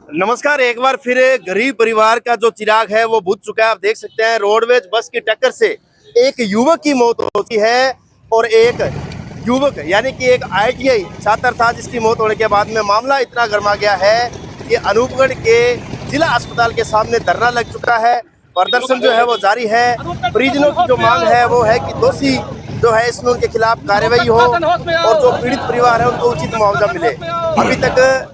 नमस्कार। एक बार फिर गरीब परिवार का जो चिराग है वो बुझ चुका है। आप देख सकते हैं रोडवेज बस की टक्कर से एक युवक की मौत होती है और एक युवक यानी कि एक आईटीआई छात्र था जिसकी मौत होने के बाद में मामला इतना गर्मा गया है कि अनूपगढ़ के जिला अस्पताल के सामने धरना लग चुका है। प्रदर्शन जो है वो जारी है। परिजनों की जो मांग है वो है कि दोषी जो है इसमें उनके खिलाफ कार्रवाई हो और जो पीड़ित परिवार है उनको उचित मुआवजा मिले। अभी तक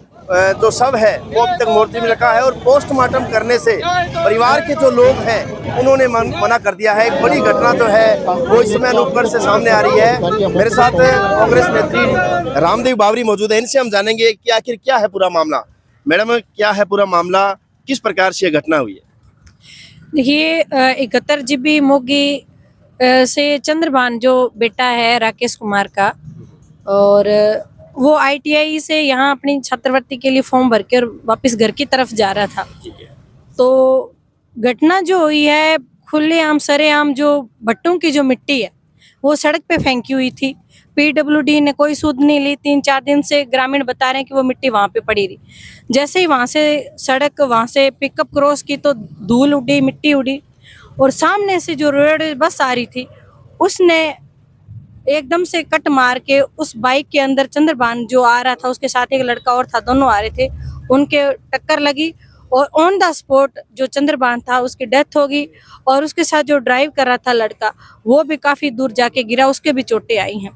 जो शव है वो अभी तक मोर्चे में रखा है और पोस्टमार्टम करने से परिवार के जो लोग हैं उन्होंने मना कर दिया है। एक बड़ी घटना जो है वो इस समय अनूपगढ़ से सामने आ रही है। मेरे साथ कांग्रेस नेत्री रामदेव बावरी मौजूद है। इनसे हम जानेंगे कि आखिर क्या है पूरा मामला। मैडम, क्या है पूरा मामला, किस प्रकार से ये घटना हुई है? देखिए, 71 GB मोगी से चंद्रभान जो बेटा है राकेश कुमार का, और वो ITI से यहाँ अपनी छात्रवृत्ति के लिए फॉर्म भर के और वापस घर की तरफ जा रहा था। तो घटना जो हुई है, खुलेआम सरेआम जो भट्टों की जो मिट्टी है वो सड़क पे फेंकी हुई थी। PWD ने कोई सूद नहीं ली। 3-4 दिन से ग्रामीण बता रहे हैं कि वो मिट्टी वहाँ पे पड़ी रही। जैसे ही वहाँ से सड़क वहाँ से पिकअप क्रॉस की तो धूल उड़ी, मिट्टी उड़ी, और सामने से जो रोड बस आ रही थी उसने एकदम से कट मार के उस बाइक के अंदर चंद्रभान जो आ रहा था, उसके साथ एक लड़का और था, दोनों आ रहे थे, उनके टक्कर लगी और ऑन द स्पॉट जो चंद्रभान था उसकी डेथ हो गई। और उसके साथ जो ड्राइव कर रहा था लड़का, वो भी काफी दूर जाके गिरा, उसके भी चोटें आई हैं।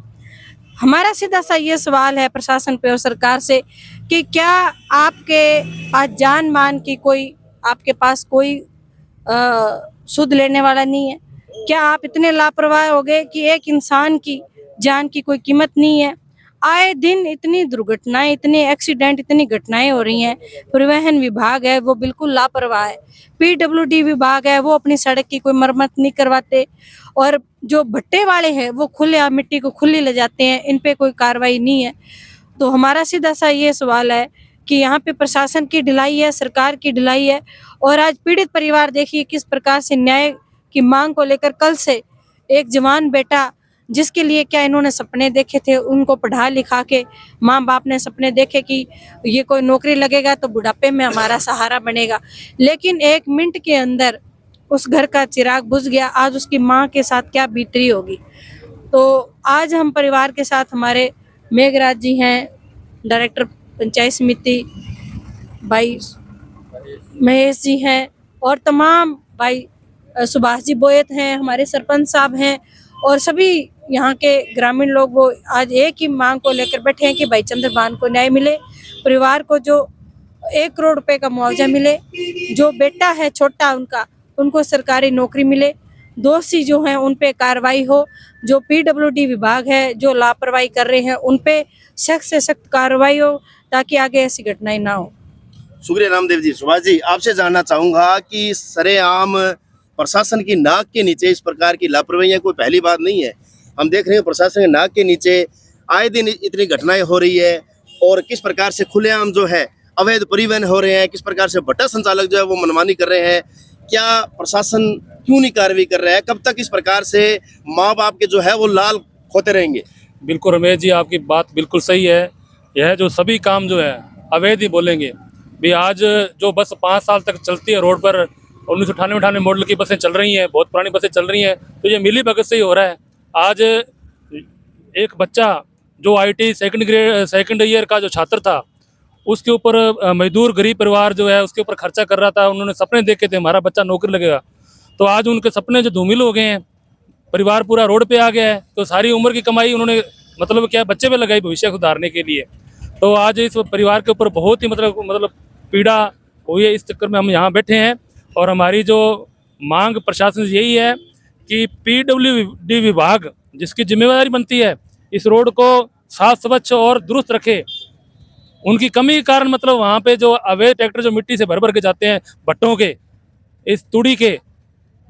हमारा सीधा सा ये सवाल है प्रशासन पे और सरकार से कि क्या आपके पास जान मान की कोई, आपके पास कोई सुध लेने वाला नहीं है? क्या आप इतने लापरवाह हो गए कि एक इंसान की जान की कोई कीमत नहीं है? आए दिन इतनी दुर्घटनाएं, इतने एक्सीडेंट, इतनी घटनाएं हो रही हैं। परिवहन विभाग है वो बिल्कुल लापरवाह है। PWD विभाग है वो अपनी सड़क की कोई मरम्मत नहीं करवाते, और जो भट्टे वाले हैं वो खुले मिट्टी को खुली ले जाते हैं, इन पे कोई कार्रवाई नहीं है। तो हमारा सीधा सा ये सवाल है कि यहाँ पे प्रशासन की ढिलाई है, सरकार की ढिलाई है। और आज पीड़ित परिवार देखिए किस प्रकार से न्याय की मांग को लेकर, कल से एक जवान बेटा जिसके लिए क्या इन्होंने सपने देखे थे, उनको पढ़ा लिखा के माँ बाप ने सपने देखे कि ये कोई नौकरी लगेगा तो बुढ़ापे में हमारा सहारा बनेगा, लेकिन 1 मिनट के अंदर उस घर का चिराग बुझ गया। आज उसकी माँ के साथ क्या बीत रही होगी। तो आज हम परिवार के साथ, हमारे मेघराज जी हैं, डायरेक्टर पंचायत समिति भाई महेश जी हैं, और तमाम भाई सुभाष जी बोयत हैं, हमारे सरपंच साहब हैं, और सभी यहाँ के ग्रामीण लोग वो आज एक ही मांग को लेकर बैठे हैं कि भाई चंद्रभान को न्याय मिले, परिवार को जो 1 करोड़ रुपए का मुआवजा मिले, जो बेटा है छोटा उनको सरकारी नौकरी मिले, दोषी जो हैं उन पे कार्रवाई हो, जो PWD विभाग है जो लापरवाही कर रहे हैं उन पे सख्त से सख्त कार्रवाई हो, ताकि आगे ऐसी घटनाएं ना हो। शुक्रिया रामदेव जी। सुभाष जी, आपसे जानना चाहूंगा कि सरेआम प्रशासन की नाक के नीचे इस प्रकार की लापरवाही कोई पहली बात नहीं है। हम देख रहे हैं प्रशासन के नाक के नीचे आए दिन इतनी घटनाएं हो रही है और किस प्रकार से खुलेआम जो है अवैध परिवहन हो रहे हैं, किस प्रकार से भट्टा संचालक जो है वो मनमानी कर रहे हैं। क्या प्रशासन क्यों नहीं कार्रवाई कर रहा है? कब तक इस प्रकार से माँ बाप के जो है वो लाल खोते रहेंगे? बिल्कुल रमेश जी, आपकी बात बिल्कुल सही है। यह जो सभी काम जो है अवैध ही बोलेंगे भी। आज जो बस 5 साल तक चलती है रोड पर, 1998 मॉडल की बसें चल रही हैं, बहुत पुरानी बसें चल रही हैं, तो ये मिली भगत से ही हो रहा है। आज एक बच्चा जो IT सेकंड ईयर का जो छात्र था, उसके ऊपर मजदूर गरीब परिवार जो है उसके ऊपर खर्चा कर रहा था। उन्होंने सपने देखे थे हमारा बच्चा नौकरी लगेगा, तो आज उनके सपने जो धूमिल हो गए हैं, परिवार पूरा रोड पे आ गया है। तो सारी उम्र की कमाई उन्होंने मतलब क्या बच्चे पे लगाई भविष्य सुधारने के लिए। तो आज इस परिवार के ऊपर बहुत ही मतलब पीड़ा हुई है। इस चक्कर में हम यहाँ बैठे हैं और हमारी जो मांग प्रशासन से यही है कि PWD विभाग जिसकी जिम्मेवारी बनती है इस रोड को साफ स्वच्छ और दुरुस्त रखे। उनकी कमी के कारण मतलब वहाँ पे जो अवैध ट्रैक्टर जो मिट्टी से भर भर के जाते हैं, भट्टों के, इस तूड़ी के,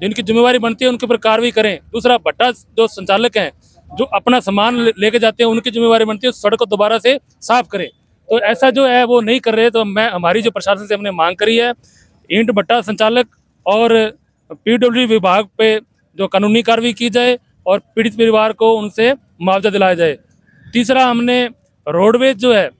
जिनकी जिम्मेवारी बनती है उनके ऊपर कार्रवाई करें। दूसरा, भट्टा जो संचालक हैं जो अपना सामान लेके जाते हैं, उनकी जिम्मेवारी बनती है सड़क को दोबारा से साफ करें। तो ऐसा जो है वो नहीं कर रहे। तो हमारी जो प्रशासन से हमने मांग करी है, ईंट भट्टा संचालक और PWD विभाग पे जो कानूनी कार्रवाई की जाए और पीड़ित परिवार को उनसे मुआवजा दिलाया जाए। तीसरा, हमने रोडवेज जो है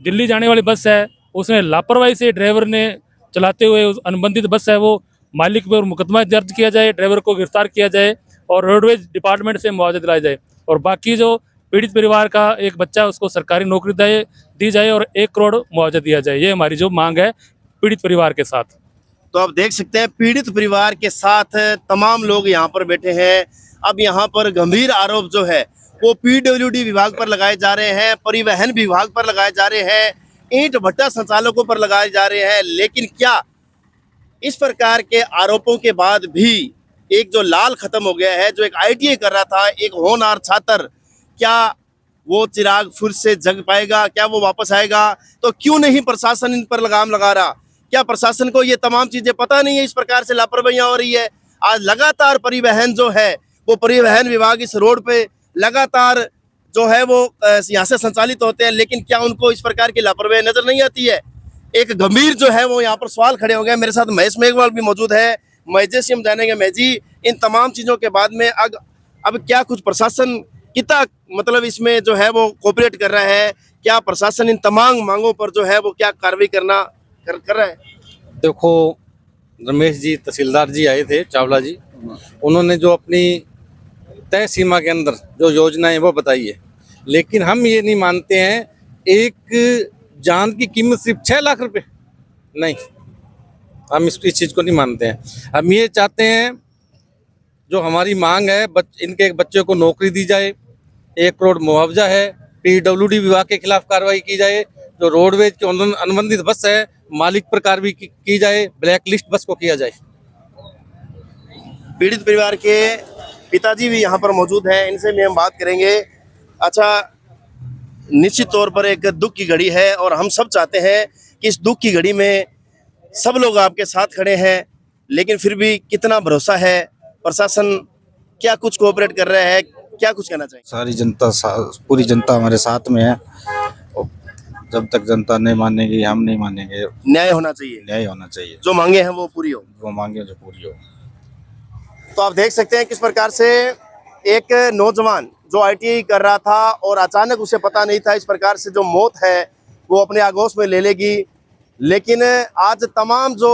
दिल्ली जाने वाली बस है, उसमें लापरवाही से ड्राइवर ने चलाते हुए उस अनुबंधित बस है वो मालिक पर मुकदमा दर्ज किया जाए, ड्राइवर को गिरफ्तार किया जाए और रोडवेज डिपार्टमेंट से मुआवजा दिलाया जाए। और बाकी जो पीड़ित परिवार का एक बच्चा है उसको सरकारी नौकरी दी जाए और 1 करोड़ मुआवजा दिया जाए। ये हमारी जो मांग है पीड़ित परिवार के साथ। तो आप देख सकते हैं पीड़ित परिवार के साथ तमाम लोग यहाँ पर बैठे हैं। अब यहाँ पर गंभीर आरोप जो है वो पीडब्ल्यूडी विभाग पर लगाए जा रहे हैं, परिवहन विभाग पर लगाए जा रहे हैं, ईंट भट्टा संचालकों पर लगाए जा रहे हैं। लेकिन क्या इस प्रकार के आरोपों के बाद भी एक जो लाल खत्म हो गया है, जो एक आईटीआई कर रहा था, एक होनहार छात्र, क्या वो चिराग फिर से जग पाएगा? क्या वो वापस आएगा? तो क्यों नहीं प्रशासन इन पर लगाम लगा रहा? क्या प्रशासन को ये तमाम चीजें पता नहीं है? इस प्रकार से लापरवाहियां हो रही है। आज लगातार परिवहन जो है वो परिवहन विभाग इस रोड पे लगातार जो है वो यहाँ से संचालित होते हैं, लेकिन क्या उनको इस प्रकार की लापरवाही नजर नहीं आती है? एक गंभीर जो है वो यहाँ पर सवाल खड़े हो गए। मेरे साथ महेश मेघवाल भी मौजूद है। महेश से हम जानेंगे, महेश जी, इन तमाम चीजों के बाद में अब क्या कुछ प्रशासन कितना मतलब इसमें जो है वो कोऑपरेट कर रहा है? क्या प्रशासन इन तमाम मांगों पर जो है वो क्या कार्रवाई कर रहा है? देखो, रमेश जी तहसीलदार जी आए थे, चावला जी, उन्होंने जो अपनी तय सीमा के अंदर जो योजनाएं वो बताई है, लेकिन हम ये नहीं मानते हैं एक जान की कीमत सिर्फ 6 लाख रुपए, नहीं, हम इस चीज़ को नहीं मानते हैं। हम ये चाहते हैं जो हमारी मांग है, इनके बच्चों को नौकरी दी जाए, 1 करोड़ मुआवजा है, पीडब्ल्यूडी विभाग के खिलाफ कार्रवाई की जाए, जो रोडवेज के अनुबंधित बस है मालिक पर कार्रवाई की जाए, ब्लैक लिस्ट बस को किया जाए। पीड़ित परिवार के पिताजी भी यहाँ पर मौजूद हैं, इनसे भी हम बात करेंगे। अच्छा, निश्चित तौर पर एक दुख की घड़ी है और हम सब चाहते हैं कि इस दुख की घड़ी में सब लोग आपके साथ खड़े हैं, लेकिन फिर भी कितना भरोसा है? प्रशासन क्या कुछ कोऑपरेट कर रहा है? क्या कुछ कहना चाहिए? सारी जनता पूरी जनता हमारे साथ में है और जब तक जनता नहीं मानेगी हम नहीं मानेंगे। न्याय होना चाहिए, न्याय होना चाहिए, जो मांगे हैं वो पूरी हो, वो मांगे जो पूरी हो। तो आप देख सकते हैं किस प्रकार से एक नौजवान जो आईटीआई कर रहा था और अचानक उसे पता नहीं था इस प्रकार से जो मौत है वो अपने आगोश में ले लेगी। लेकिन आज तमाम जो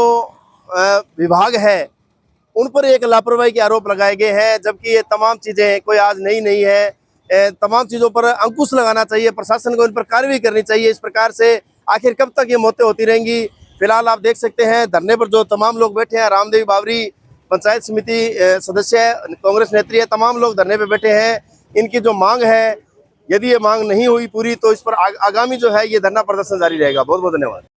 विभाग है उन पर एक लापरवाही के आरोप लगाए गए हैं, जबकि ये तमाम चीज़ें कोई आज नहीं है। तमाम चीज़ों पर अंकुश लगाना चाहिए, प्रशासन को इन पर कार्रवाई करनी चाहिए। इस प्रकार से आखिर कब तक ये मौतें होती रहेंगी? फिलहाल आप देख सकते हैं धरने पर जो तमाम लोग बैठे हैं, रामदेवी बावरी पंचायत समिति सदस्य है, कांग्रेस नेत्री है, तमाम लोग धरने पे बैठे हैं। इनकी जो मांग है, यदि ये मांग नहीं हुई पूरी तो इस पर आगामी जो है ये धरना प्रदर्शन जारी रहेगा। बहुत बहुत धन्यवाद।